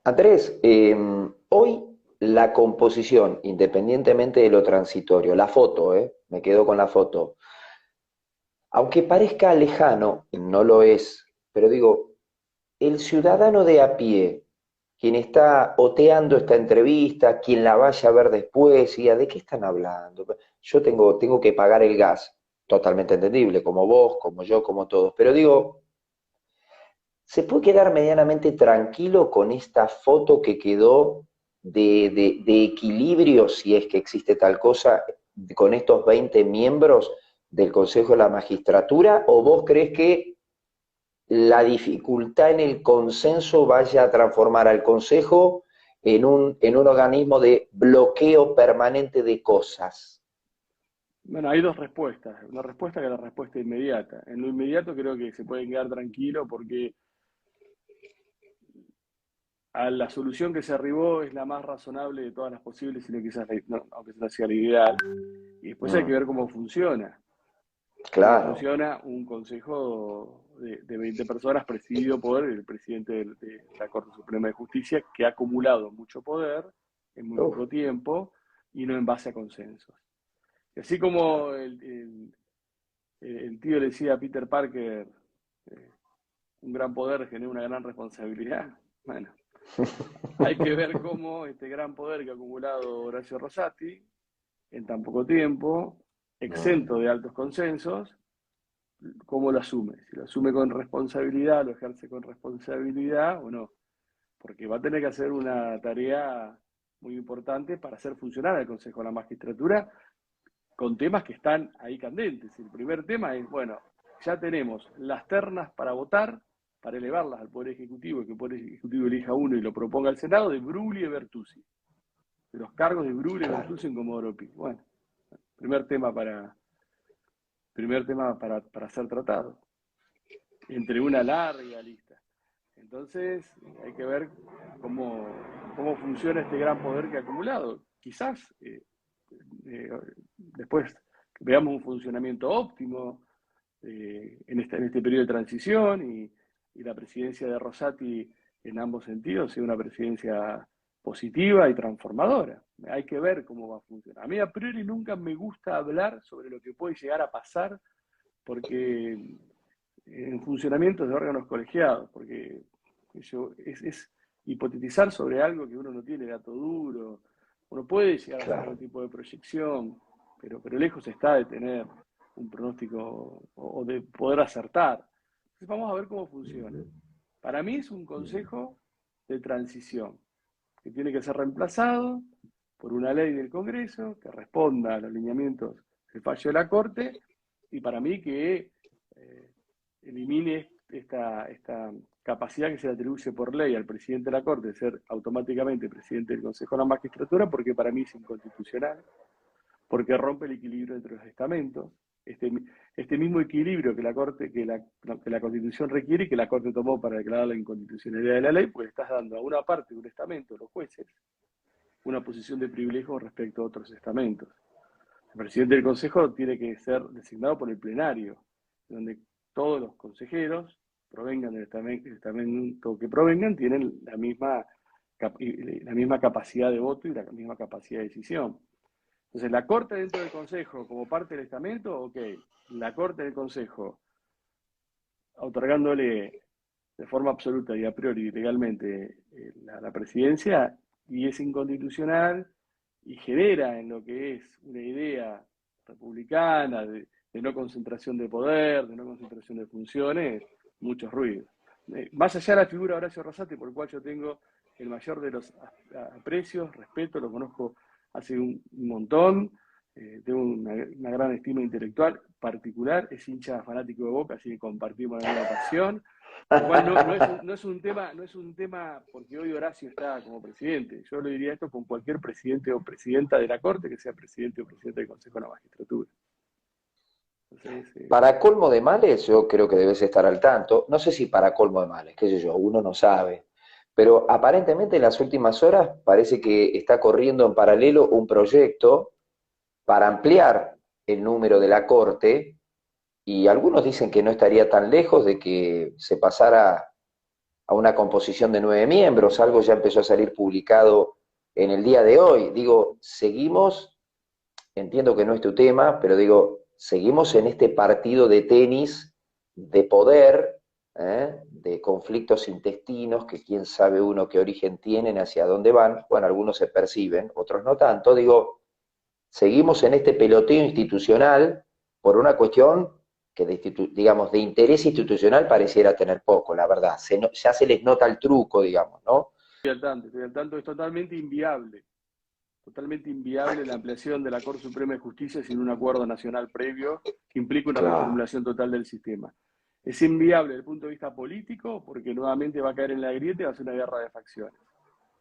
Andrés, hoy la composición, independientemente de lo transitorio, la foto, me quedo con la foto, aunque parezca lejano, no lo es, pero digo, el ciudadano de a pie, quien está oteando esta entrevista, quien la vaya a ver después, y ¿de qué están hablando? Yo tengo que pagar el gas, totalmente entendible, como vos, como yo, como todos, pero digo, ¿se puede quedar medianamente tranquilo con esta foto que quedó de equilibrio, si es que existe tal cosa, con estos 20 miembros del Consejo de la Magistratura? ¿O vos crees que la dificultad en el consenso vaya a transformar al Consejo en un organismo de bloqueo permanente de cosas? Bueno, hay dos respuestas. Una respuesta que es la respuesta inmediata. En lo inmediato creo que se pueden quedar tranquilos porque a la solución que se arribó es la más razonable de todas las posibles, sino quizás aunque esa sea la ideal. Y después hay que Mm, ver cómo funciona. Cómo claro. funciona un consejo de 20 personas presidido por el presidente de la Corte Suprema de Justicia, que ha acumulado mucho poder en muy Uf, poco tiempo y no en base a consensos. Y así como el tío le decía a Peter Parker, eh, un gran poder genera una gran responsabilidad. Bueno, hay que ver cómo este gran poder que ha acumulado Horacio Rosati en tan poco tiempo, exento mm, de altos consensos, cómo lo asume. Si lo asume con responsabilidad, lo ejerce con responsabilidad o no. Porque va a tener que hacer una tarea muy importante para hacer funcionar el Consejo de la Magistratura con temas que están ahí candentes. El primer tema es, bueno, ya tenemos las ternas para votar, para elevarlas al Poder Ejecutivo, y que el Poder Ejecutivo elija uno y lo proponga al Senado, de Brugli y Bertuzzi, de los cargos de Brugli y claro. Bertuzzi en Comodoro Pi. Bueno, primer tema para ser tratado, entre una larga lista. Entonces, hay que ver cómo funciona este gran poder que ha acumulado. Quizás después veamos un funcionamiento óptimo en este periodo de transición y la presidencia de Rosati en ambos sentidos sea una presidencia positiva y transformadora. Hay que ver cómo va a funcionar. A mí a priori nunca me gusta hablar sobre lo que puede llegar a pasar porque en funcionamientos de órganos colegiados, porque es hipotetizar sobre algo que uno no tiene dato duro, uno puede llegar a hacer algún Claro. tipo de proyección, pero lejos está de tener un pronóstico o de poder acertar. Entonces vamos a ver cómo funciona. Para mí es un consejo de transición que tiene que ser reemplazado por una ley del Congreso que responda a los lineamientos del fallo de la Corte y para mí que eh, elimine esta capacidad que se le atribuye por ley al presidente de la Corte de ser automáticamente presidente del Consejo de la Magistratura, porque para mí es inconstitucional, porque rompe el equilibrio entre los estamentos, este, este mismo equilibrio que la Corte, que la Constitución requiere y que la Corte tomó para declarar la inconstitucionalidad de la ley, pues estás dando a una parte de un estamento, los jueces, una posición de privilegio respecto a otros estamentos. El presidente del Consejo tiene que ser designado por el plenario, donde todos los consejeros, provengan del estamento que provengan, tienen la misma capacidad de voto y la misma capacidad de decisión. Entonces, la Corte dentro del Consejo, como parte del estamento, ok. La Corte del Consejo, otorgándole de forma absoluta y a priori legalmente la presidencia, y es inconstitucional y genera en lo que es una idea republicana de no concentración de poder, de no concentración de funciones, muchos ruidos. Más allá de la figura de Horacio Rosati, por el cual yo tengo el mayor de los aprecios, respeto, lo conozco hace un montón, tengo una gran estima intelectual particular, es hincha fanático de Boca, así que compartimos la misma pasión, por lo cual no es un tema porque hoy Horacio está como presidente. Yo le diría esto con cualquier presidente o presidenta de la Corte que sea presidente o presidente del Consejo de la Magistratura. Entonces, Para colmo de males, yo creo que debes estar al tanto. No sé si para colmo de males, qué sé yo, uno no sabe. Pero aparentemente en las últimas horas parece que está corriendo en paralelo un proyecto para ampliar el número de la Corte y algunos dicen que no estaría tan lejos de que se pasara a una composición de 9 miembros, algo ya empezó a salir publicado en el día de hoy. Digo, seguimos, entiendo que no es tu tema, pero digo, seguimos en este partido de tenis de poder, de conflictos intestinos, que quién sabe uno qué origen tienen, hacia dónde van. Bueno, algunos se perciben, otros no tanto. Digo, seguimos en este peloteo institucional por una cuestión que, digamos, de interés institucional pareciera tener poco, la verdad. Ya se les nota el truco, digamos, ¿no? Estoy al tanto, es totalmente inviable la ampliación de la Corte Suprema de Justicia sin un acuerdo nacional previo que implique una Claro, reformulación total del sistema. Es inviable desde el punto de vista político porque nuevamente va a caer en la grieta y va a ser una guerra de facciones.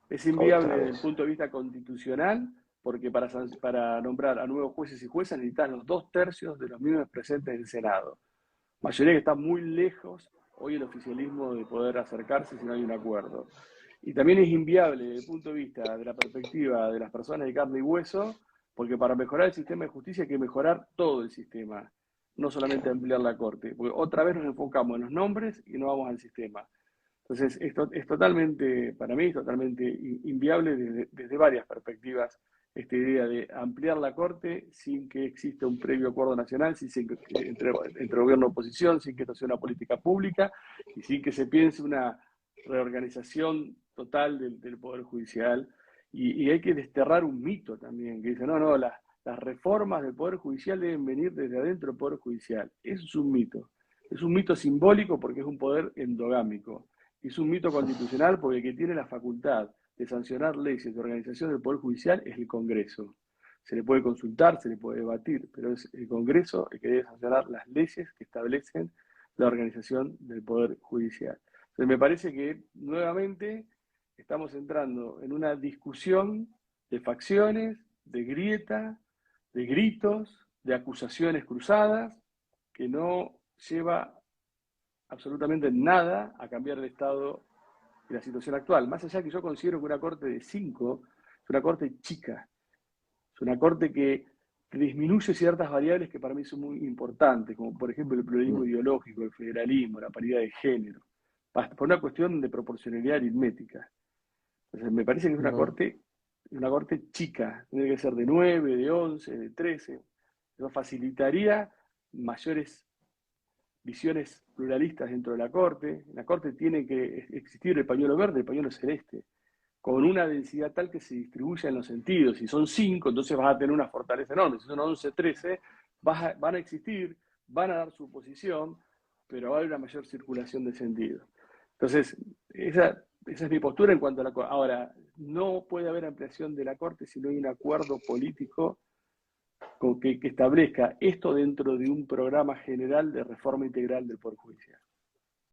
Es inviable otra desde el vez. punto de vista constitucional porque para nombrar a nuevos jueces y juezas necesitan los 2/3 de los mismos presentes en el Senado. Mayoría que está muy lejos hoy el oficialismo de poder acercarse si no hay un acuerdo. Y también es inviable desde el punto de vista de la perspectiva de las personas de carne y hueso, porque para mejorar el sistema de justicia hay que mejorar todo el sistema, no solamente ampliar la Corte, porque otra vez nos enfocamos en los nombres y no vamos al sistema. Entonces, esto es totalmente, para mí, es totalmente inviable desde varias perspectivas esta idea de ampliar la Corte sin que exista un previo acuerdo nacional, entre gobierno y oposición, sin que esto sea una política pública y sin que se piense una reorganización total del Poder Judicial. Y hay que desterrar un mito también, que dice, no, las reformas del Poder Judicial deben venir desde adentro del Poder Judicial. Eso es un mito. Es un mito simbólico porque es un poder endogámico. Es un mito constitucional porque el que tiene la facultad de sancionar leyes de organización del Poder Judicial es el Congreso. Se le puede consultar, se le puede debatir, pero es el Congreso el que debe sancionar las leyes que establecen la organización del Poder Judicial. Entonces me parece que nuevamente estamos entrando en una discusión de facciones, de grieta, de gritos, de acusaciones cruzadas, que no lleva absolutamente nada a cambiar el estado y la situación actual. Más allá que yo considero que una corte de 5 es una corte chica, es una corte que disminuye ciertas variables que para mí son muy importantes, como por ejemplo el pluralismo ideológico, el federalismo, la paridad de género, por una cuestión de proporcionalidad aritmética. Entonces me parece que es una corte chica, tiene que ser de 9, de 11, de 13. Eso facilitaría mayores visiones pluralistas dentro de la Corte. En la Corte tiene que existir el pañuelo verde, el pañuelo celeste, con una densidad tal que se distribuya en los sentidos. Si son 5, entonces vas a tener una fortaleza enorme. Si son 11, 13, van a existir, van a dar su posición, pero va a haber una mayor circulación de sentido. Entonces, esa es mi postura en cuanto a la Corte. Ahora, no puede haber ampliación de la Corte si no hay un acuerdo político que establezca esto dentro de un programa general de reforma integral del Poder Judicial.